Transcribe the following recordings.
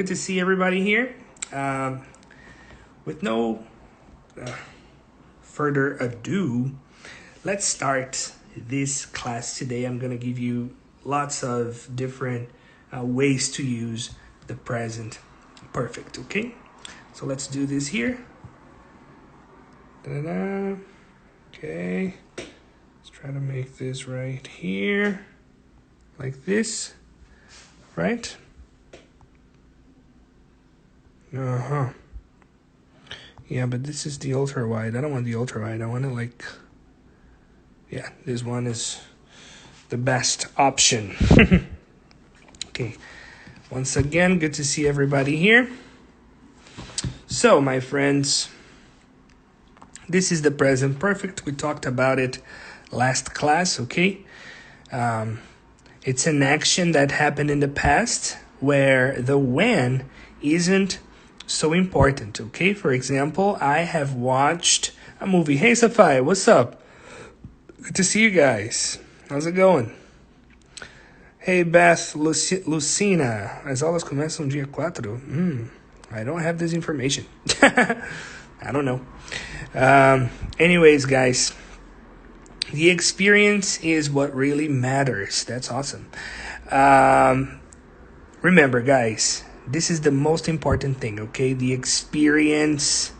Good to see everybody here. With no further ado, let's start this class today. I'm going to give you lots of different ways to use the present perfect, okay? So let's do this here. Da-da-da. Okay, let's try to make this right here, like this, right? Yeah, but this is the ultra wide. I don't want the ultra wide. I want it this one is the best option. Okay, once again, good to see everybody here. So, my friends, this is the present perfect. We talked about it last class, okay? It's an action that happened in the past where the when isn't so important, okay? For example, I have watched a movie. Hey, Safai, what's up? Good to see you guys. How's it going? Hey, Beth, Lucina, as aulas começam dia 4? I don't have this information. I don't know. Anyways, guys, the experience is what really matters. That's awesome. Remember, guys, this is the most important thing, okay? The experience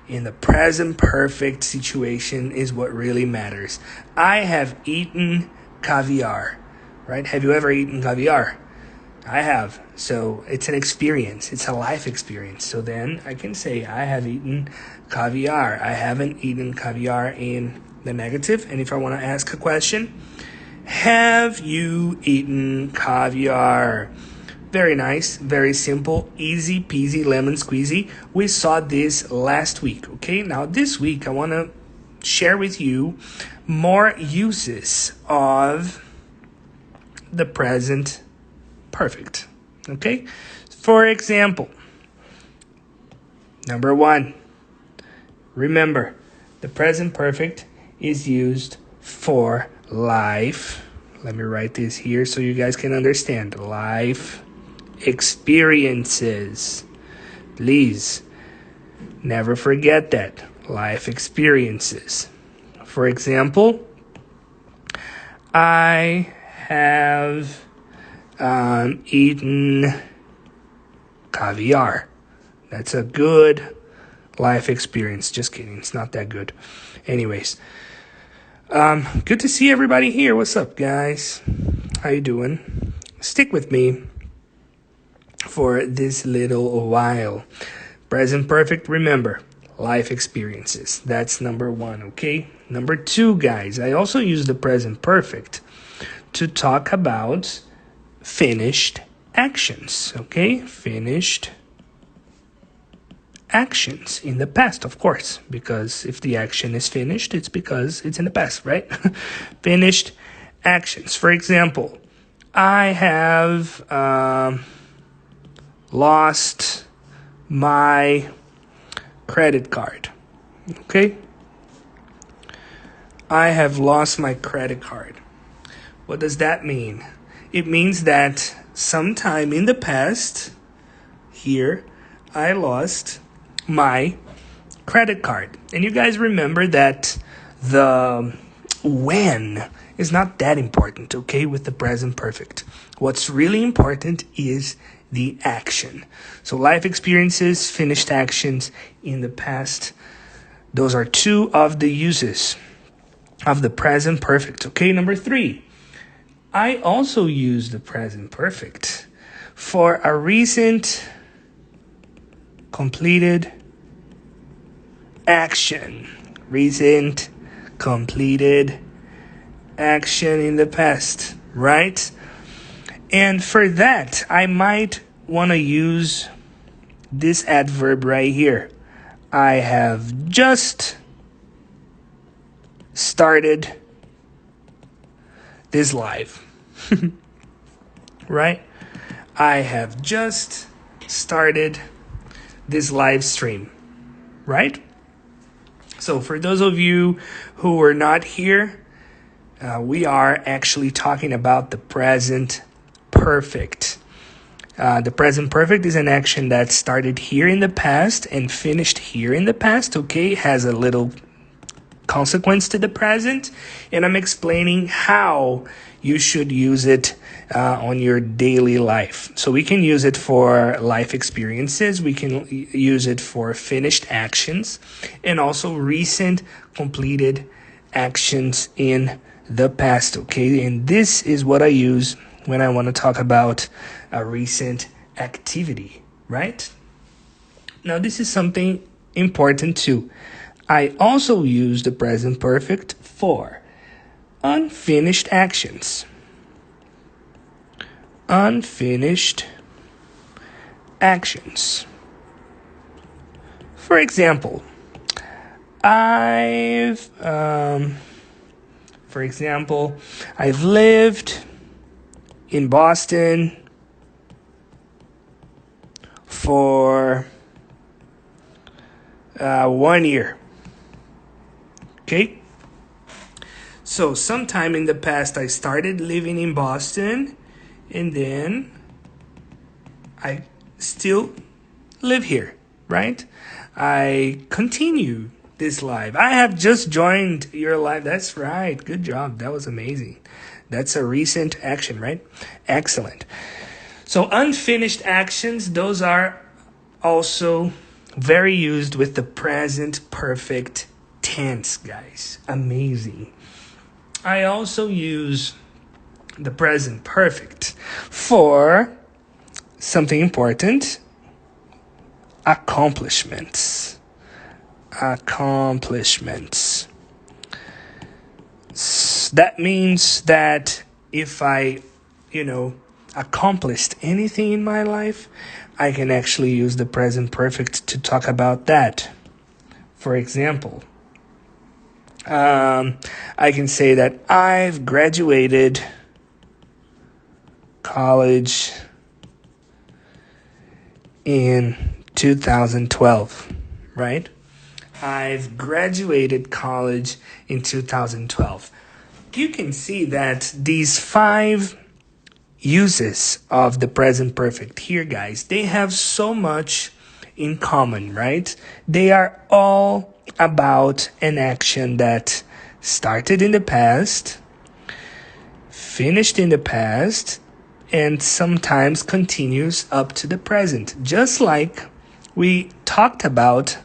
in the present perfect situation is what really matters. I have eaten caviar, right? Have you ever eaten caviar? I have. So it's an experience. It's a life experience. So then I can say I have eaten caviar. I haven't eaten caviar in the negative. And if I want to ask a question, have you eaten caviar? Very nice, very simple, easy peasy lemon squeezy. We saw this last week, okay? Now this week I want to share with you more uses of the present perfect, okay? For example, number 1, remember, the present perfect is used for life. Let me write this here so you guys can understand. Life experiences. Please, never forget that. Life experiences. For example, I have eaten caviar. That's a good life experience. Just kidding. It's not that good. Anyways, good to see everybody here. What's up, guys? How you doing? Stick with me for this little while. Present perfect, remember, life experiences. That's number 1, okay? Number 2, guys, I also use the present perfect to talk about finished actions, okay? Finished actions in the past, of course, because if the action is finished, it's because it's in the past, right? Finished actions. For example, I have lost my credit card, okay? I have lost my credit card. What does that mean? It means that sometime in the past, here, I lost my credit card. And you guys remember that the when is not that important, okay, with the present perfect. What's really important is the action. So life experiences, finished actions in the past. Those are 2 of the uses of the present perfect, okay? Number 3, I also use the present perfect for a recent completed action. Recent completed action in the past, right? And for that, I might want to use this adverb right here. I have just started this live. Right? I have just started this live stream. Right? So for those of you who were not here, we are actually talking about the present perfect. The present perfect is an action that started here in the past and finished here in the past, okay? It has a little consequence to the present, and I'm explaining how you should use it on your daily life. So we can use it for life experiences, we can use it for finished actions, and also recent completed actions in the past, okay? And this is what I use when I want to talk about a recent activity, right? Now, this is something important too. I also use the present perfect for unfinished actions. Unfinished actions. For example, I've lived in Boston for 1 year. Okay? So sometime in the past, I started living in Boston, and then I still live here, right? I continue this live. I have just joined your live. That's right. Good job. That was amazing. That's a recent action, right? Excellent. So unfinished actions, those are also very used with the present perfect tense, guys. Amazing. I also use the present perfect for something important: accomplishments. Accomplishments. That means that if I, accomplished anything in my life, I can actually use the present perfect to talk about that. For example, I can say that I've graduated college in 2012, right? I've graduated college in 2012. You can see that these 5 uses of the present perfect here, guys, they have so much in common, right? They are all about an action that started in the past, finished in the past, and sometimes continues up to the present, just like we talked about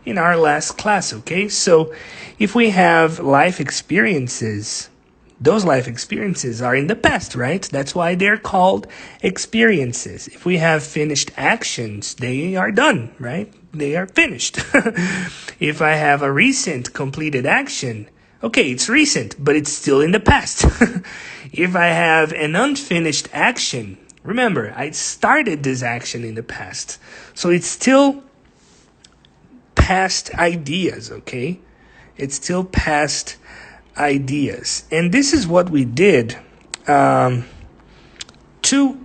in our last class, okay? So if we have life experiences, those life experiences are in the past, right? That's why they're called experiences. If we have finished actions, they are done, right? They are finished. If I have a recent completed action, okay, it's recent, but it's still in the past. If I have an unfinished action, remember, I started this action in the past. So it's still past ideas, okay? It's still past ideas. And this is what we did two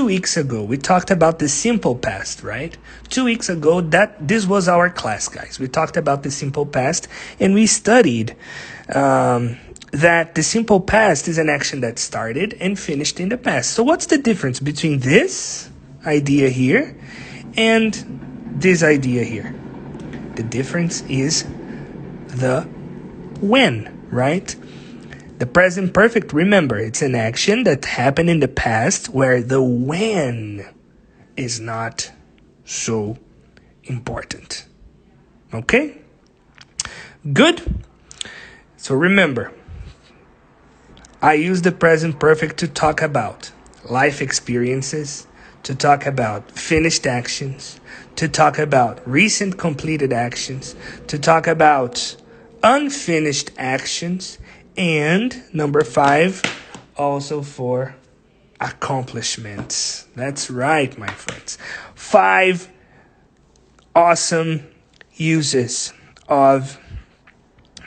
weeks ago. We talked about the simple past, right? 2 weeks ago, this was our class, guys. We talked about the simple past, and we studied that the simple past is an action that started and finished in the past. So what's the difference between this idea here and this idea here? The difference is the when, right? The present perfect, remember, it's an action that happened in the past where the when is not so important. Okay? Good? So remember, I use the present perfect to talk about life experiences, to talk about finished actions, to talk about recent completed actions, to talk about unfinished actions, and number 5, also for accomplishments. That's right, my friends. 5 awesome uses of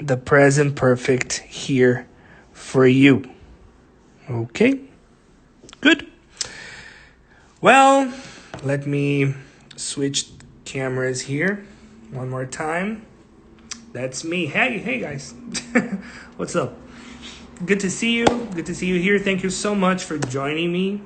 the present perfect here for you. Okay? Good. Well, let me switch cameras here one more time. That's me. Hey guys. What's up? Good to see you. Good to see you here. Thank you so much for joining me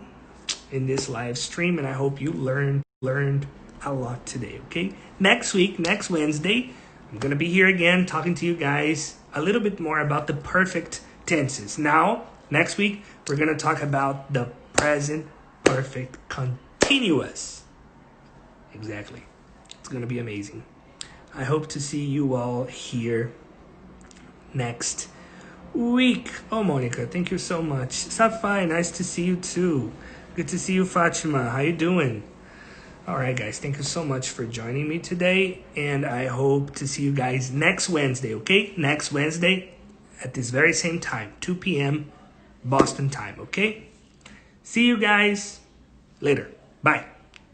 in this live stream, and I hope you learned a lot today, okay? Next week, next Wednesday, I'm going to be here again talking to you guys a little bit more about the perfect tenses. Now, next week, we're going to talk about the present perfect continuous. Exactly. It's going to be amazing. I hope to see you all here next week. Oh, Monica, thank you so much. Safai, nice to see you too. Good to see you, Fatima. How you doing? All right, guys, thank you so much for joining me today, and I hope to see you guys next Wednesday, okay? Next Wednesday at this very same time, 2 p.m. Boston time, okay? See you guys later. Bye.